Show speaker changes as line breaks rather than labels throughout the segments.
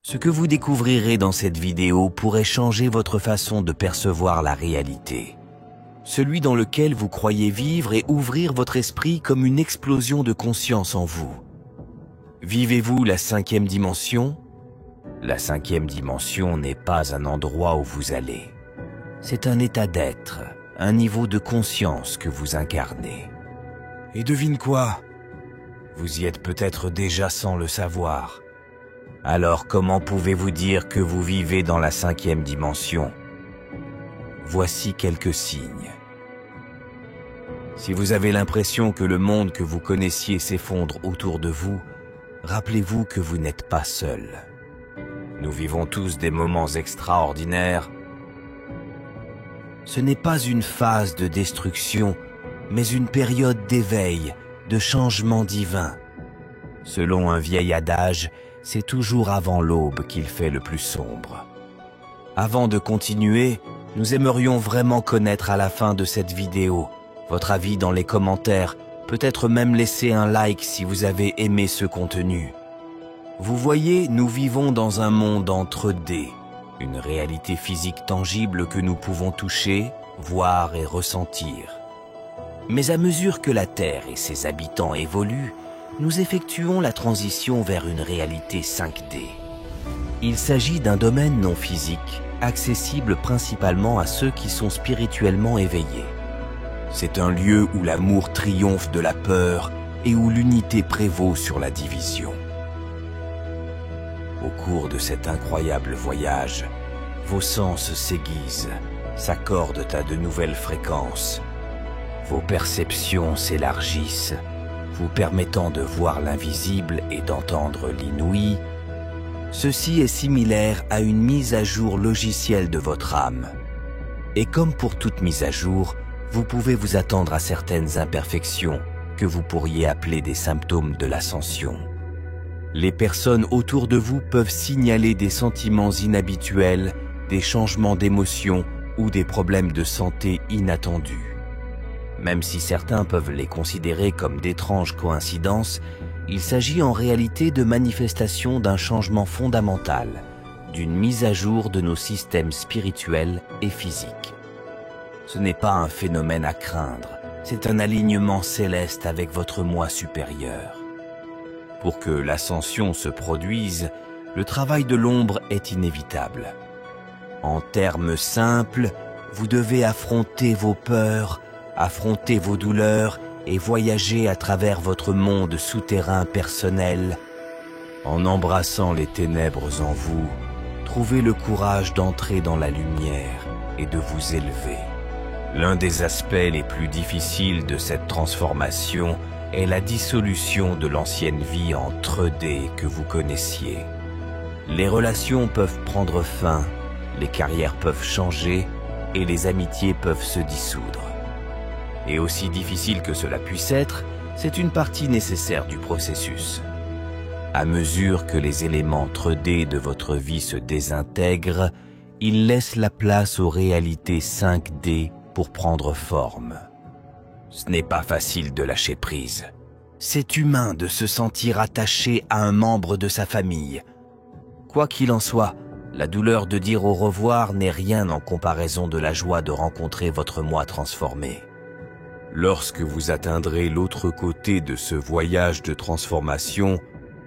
Ce que vous découvrirez dans cette vidéo pourrait changer votre façon de percevoir la réalité. Celui dans lequel vous croyez vivre et ouvrir votre esprit comme une explosion de conscience en vous. Vivez-vous la 5e dimension? La 5e dimension n'est pas un endroit où vous allez. C'est un état d'être, un niveau de conscience que vous incarnez. Et devine quoi? Vous y êtes peut-être déjà sans le savoir. Alors comment pouvez-vous dire que vous vivez dans la 5e dimension? Voici quelques signes. Si vous avez l'impression que le monde que vous connaissiez s'effondre autour de vous, rappelez-vous que vous n'êtes pas seul. Nous vivons tous des moments extraordinaires. Ce n'est pas une phase de destruction, mais une période d'éveil, de changement divin. Selon un vieil adage, c'est toujours avant l'aube qu'il fait le plus sombre. Avant de continuer, nous aimerions vraiment connaître à la fin de cette vidéo votre avis dans les commentaires, peut-être même laisser un like si vous avez aimé ce contenu. Vous voyez, nous vivons dans un monde en 3D, une réalité physique tangible que nous pouvons toucher, voir et ressentir. Mais à mesure que la Terre et ses habitants évoluent, nous effectuons la transition vers une réalité 5D. Il s'agit d'un domaine non physique, accessible principalement à ceux qui sont spirituellement éveillés. C'est un lieu où l'amour triomphe de la peur et où l'unité prévaut sur la division. Au cours de cet incroyable voyage, vos sens s'aiguisent, s'accordent à de nouvelles fréquences. Vos perceptions s'élargissent, vous permettant de voir l'invisible et d'entendre l'inouï. Ceci est similaire à une mise à jour logicielle de votre âme. Et comme pour toute mise à jour, vous pouvez vous attendre à certaines imperfections que vous pourriez appeler des symptômes de l'ascension. Les personnes autour de vous peuvent signaler des sentiments inhabituels, des changements d'émotions ou des problèmes de santé inattendus. Même si certains peuvent les considérer comme d'étranges coïncidences, il s'agit en réalité de manifestations d'un changement fondamental, d'une mise à jour de nos systèmes spirituels et physiques. Ce n'est pas un phénomène à craindre, c'est un alignement céleste avec votre moi supérieur. Pour que l'ascension se produise, le travail de l'ombre est inévitable. En termes simples, vous devez affronter vos peurs, affronter vos douleurs et voyager à travers votre monde souterrain personnel. En embrassant les ténèbres en vous, trouvez le courage d'entrer dans la lumière et de vous élever. L'un des aspects les plus difficiles de cette transformation est la dissolution de l'ancienne vie en 3D que vous connaissiez. Les relations peuvent prendre fin, les carrières peuvent changer et les amitiés peuvent se dissoudre. Et aussi difficile que cela puisse être, c'est une partie nécessaire du processus. À mesure que les éléments 3D de votre vie se désintègrent, ils laissent la place aux réalités 5D pour prendre forme. Ce n'est pas facile de lâcher prise. C'est humain de se sentir attaché à un membre de sa famille. Quoi qu'il en soit, la douleur de dire au revoir n'est rien en comparaison de la joie de rencontrer votre moi transformé. Lorsque vous atteindrez l'autre côté de ce voyage de transformation,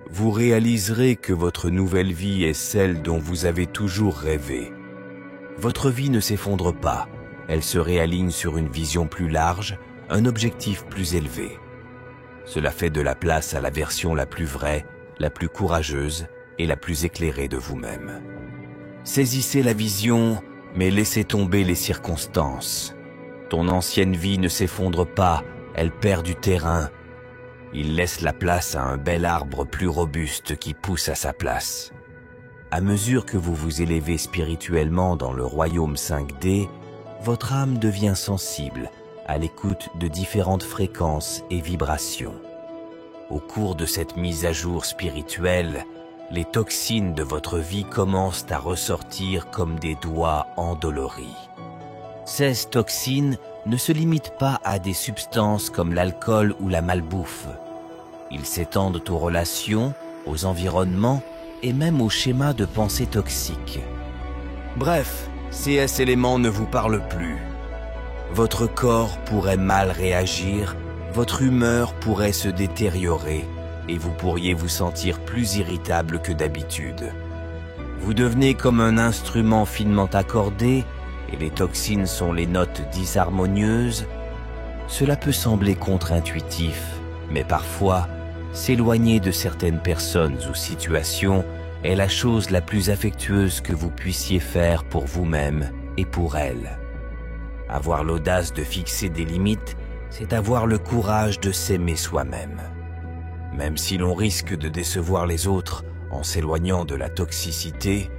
vous réaliserez que votre nouvelle vie est celle dont vous avez toujours rêvé. Votre vie ne s'effondre pas, elle se réaligne sur une vision plus large, un objectif plus élevé. Cela fait de la place à la version la plus vraie, la plus courageuse et la plus éclairée de vous-même. Saisissez la vision, mais laissez tomber les circonstances. Ton ancienne vie ne s'effondre pas, elle perd du terrain. Il laisse la place à un bel arbre plus robuste qui pousse à sa place. À mesure que vous vous élevez spirituellement dans le royaume 5D, votre âme devient sensible, à l'écoute de différentes fréquences et vibrations. Au cours de cette mise à jour spirituelle, les toxines de votre vie commencent à ressortir comme des doigts endoloris. Ces toxines ne se limitent pas à des substances comme l'alcool ou la malbouffe. Ils s'étendent aux relations, aux environnements et même aux schémas de pensée toxiques. Bref, ces éléments ne vous parlent plus. Votre corps pourrait mal réagir, votre humeur pourrait se détériorer et vous pourriez vous sentir plus irritable que d'habitude. Vous devenez comme un instrument finement accordé et les toxines sont les notes disharmonieuses. Cela peut sembler contre-intuitif, mais parfois, s'éloigner de certaines personnes ou situations est la chose la plus affectueuse que vous puissiez faire pour vous-même et pour elles. Avoir l'audace de fixer des limites, c'est avoir le courage de s'aimer soi-même. Même si l'on risque de décevoir les autres en s'éloignant de la toxicité,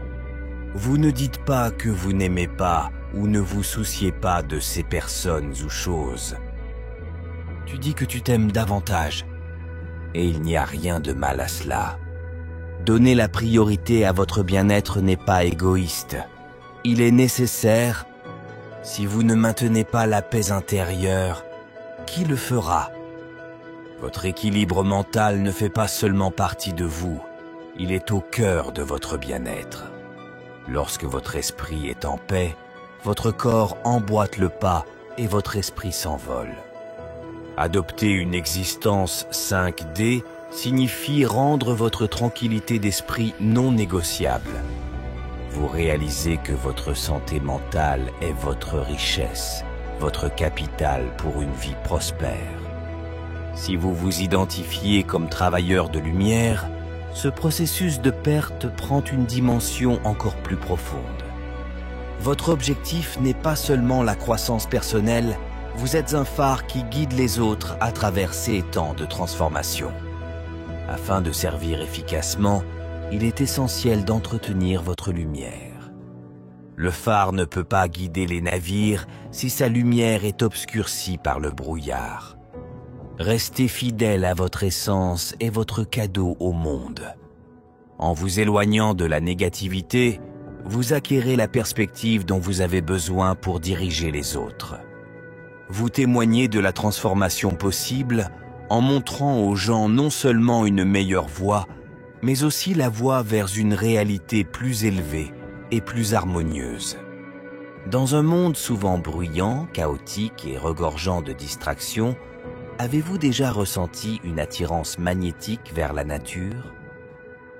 vous ne dites pas que vous n'aimez pas ou ne vous souciez pas de ces personnes ou choses. Tu dis que tu t'aimes davantage, et il n'y a rien de mal à cela. Donner la priorité à votre bien-être n'est pas égoïste. Il est nécessaire. Si vous ne maintenez pas la paix intérieure, qui le fera? Votre équilibre mental ne fait pas seulement partie de vous, il est au cœur de votre bien-être. Lorsque votre esprit est en paix, votre corps emboîte le pas et votre esprit s'envole. Adopter une existence 5D signifie rendre votre tranquillité d'esprit non négociable. Vous réalisez que votre santé mentale est votre richesse, votre capital pour une vie prospère. Si vous vous identifiez comme travailleur de lumière, ce processus de perte prend une dimension encore plus profonde. Votre objectif n'est pas seulement la croissance personnelle, vous êtes un phare qui guide les autres à travers ces temps de transformation. Afin de servir efficacement, il est essentiel d'entretenir votre lumière. Le phare ne peut pas guider les navires si sa lumière est obscurcie par le brouillard. Restez fidèle à votre essence et votre cadeau au monde. En vous éloignant de la négativité, vous acquérez la perspective dont vous avez besoin pour diriger les autres. Vous témoignez de la transformation possible en montrant aux gens non seulement une meilleure voie, mais aussi la voie vers une réalité plus élevée et plus harmonieuse. Dans un monde souvent bruyant, chaotique et regorgeant de distractions, avez-vous déjà ressenti une attirance magnétique vers la nature?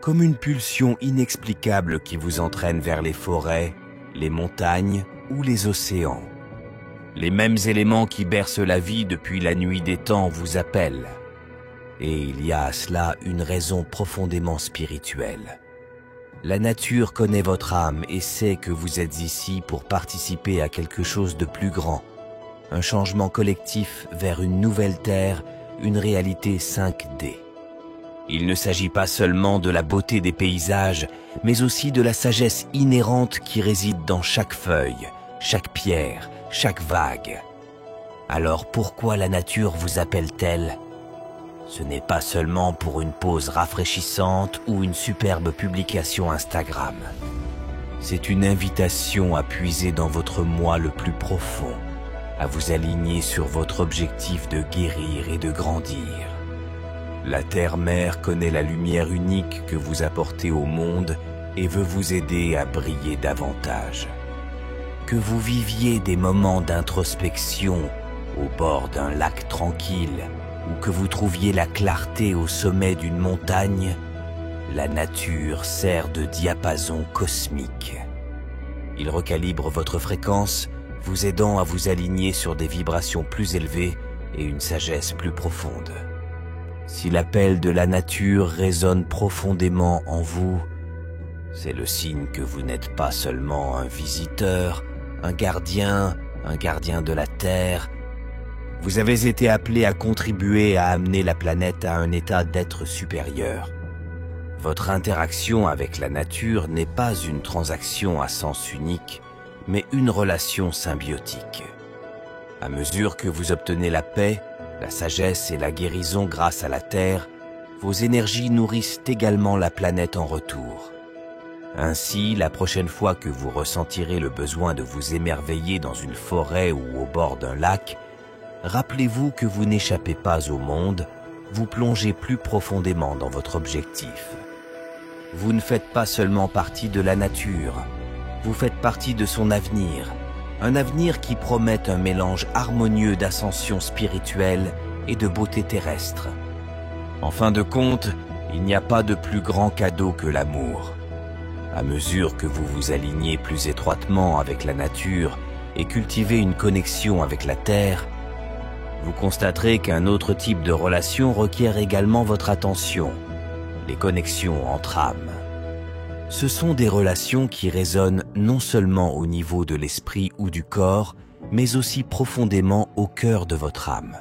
Comme une pulsion inexplicable qui vous entraîne vers les forêts, les montagnes ou les océans. Les mêmes éléments qui bercent la vie depuis la nuit des temps vous appellent. Et il y a à cela une raison profondément spirituelle. La nature connaît votre âme et sait que vous êtes ici pour participer à quelque chose de plus grand, un changement collectif vers une nouvelle terre, une réalité 5D. Il ne s'agit pas seulement de la beauté des paysages, mais aussi de la sagesse inhérente qui réside dans chaque feuille, chaque pierre, chaque vague. Alors pourquoi la nature vous appelle-t-elle? Ce n'est pas seulement pour une pause rafraîchissante ou une superbe publication Instagram. C'est une invitation à puiser dans votre moi le plus profond, à vous aligner sur votre objectif de guérir et de grandir. La Terre-Mère connaît la lumière unique que vous apportez au monde et veut vous aider à briller davantage. Que vous viviez des moments d'introspection au bord d'un lac tranquille ou que vous trouviez la clarté au sommet d'une montagne, la nature sert de diapason cosmique. Il recalibre votre fréquence, vous aidant à vous aligner sur des vibrations plus élevées et une sagesse plus profonde. Si l'appel de la nature résonne profondément en vous, c'est le signe que vous n'êtes pas seulement un visiteur, un gardien de la Terre. Vous avez été appelé à contribuer à amener la planète à un état d'être supérieur. Votre interaction avec la nature n'est pas une transaction à sens unique, mais une relation symbiotique. À mesure que vous obtenez la paix, la sagesse et la guérison grâce à la Terre, vos énergies nourrissent également la planète en retour. Ainsi, la prochaine fois que vous ressentirez le besoin de vous émerveiller dans une forêt ou au bord d'un lac, rappelez-vous que vous n'échappez pas au monde, vous plongez plus profondément dans votre objectif. Vous ne faites pas seulement partie de la nature, vous faites partie de son avenir, un avenir qui promet un mélange harmonieux d'ascension spirituelle et de beauté terrestre. En fin de compte, il n'y a pas de plus grand cadeau que l'amour. À mesure que vous vous alignez plus étroitement avec la nature et cultivez une connexion avec la Terre, vous constaterez qu'un autre type de relation requiert également votre attention, les connexions entre âmes. Ce sont des relations qui résonnent non seulement au niveau de l'esprit ou du corps, mais aussi profondément au cœur de votre âme.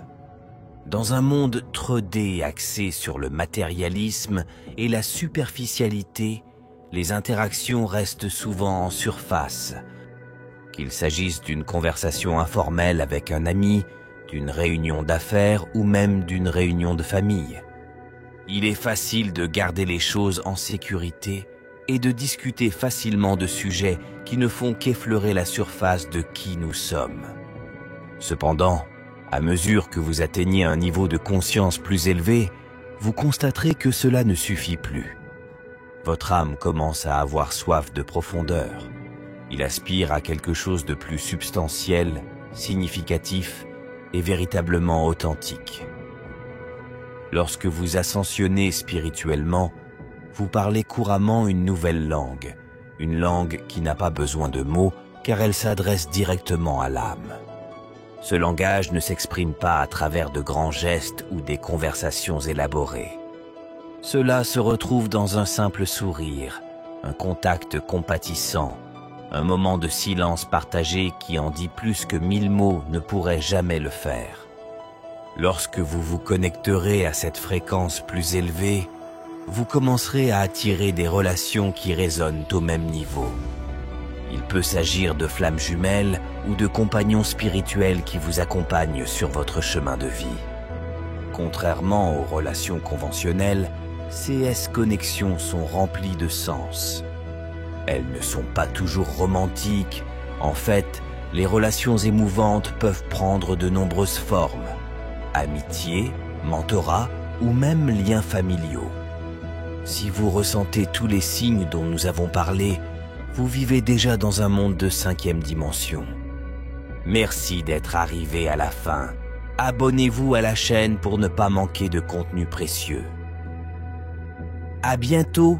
Dans un monde trodé axé sur le matérialisme et la superficialité, les interactions restent souvent en surface. Qu'il s'agisse d'une conversation informelle avec un ami, d'une réunion d'affaires ou même d'une réunion de famille. Il est facile de garder les choses en sécurité et de discuter facilement de sujets qui ne font qu'effleurer la surface de qui nous sommes. Cependant, à mesure que vous atteignez un niveau de conscience plus élevé, vous constaterez que cela ne suffit plus. Votre âme commence à avoir soif de profondeur. Il aspire à quelque chose de plus substantiel, significatif et véritablement authentique. Lorsque vous ascensionnez spirituellement, vous parlez couramment une nouvelle langue, une langue qui n'a pas besoin de mots car elle s'adresse directement à l'âme. Ce langage ne s'exprime pas à travers de grands gestes ou des conversations élaborées. Cela se retrouve dans un simple sourire, un contact compatissant, un moment de silence partagé qui en dit plus que 1000 mots ne pourraient jamais le faire. Lorsque vous vous connecterez à cette fréquence plus élevée, vous commencerez à attirer des relations qui résonnent au même niveau. Il peut s'agir de flammes jumelles ou de compagnons spirituels qui vous accompagnent sur votre chemin de vie. Contrairement aux relations conventionnelles, ces S-connexions sont remplies de sens. Elles ne sont pas toujours romantiques. En fait, les relations émouvantes peuvent prendre de nombreuses formes. Amitié, mentorat ou même liens familiaux. Si vous ressentez tous les signes dont nous avons parlé, vous vivez déjà dans un monde de 5e dimension. Merci d'être arrivé à la fin. Abonnez-vous à la chaîne pour ne pas manquer de contenu précieux. À bientôt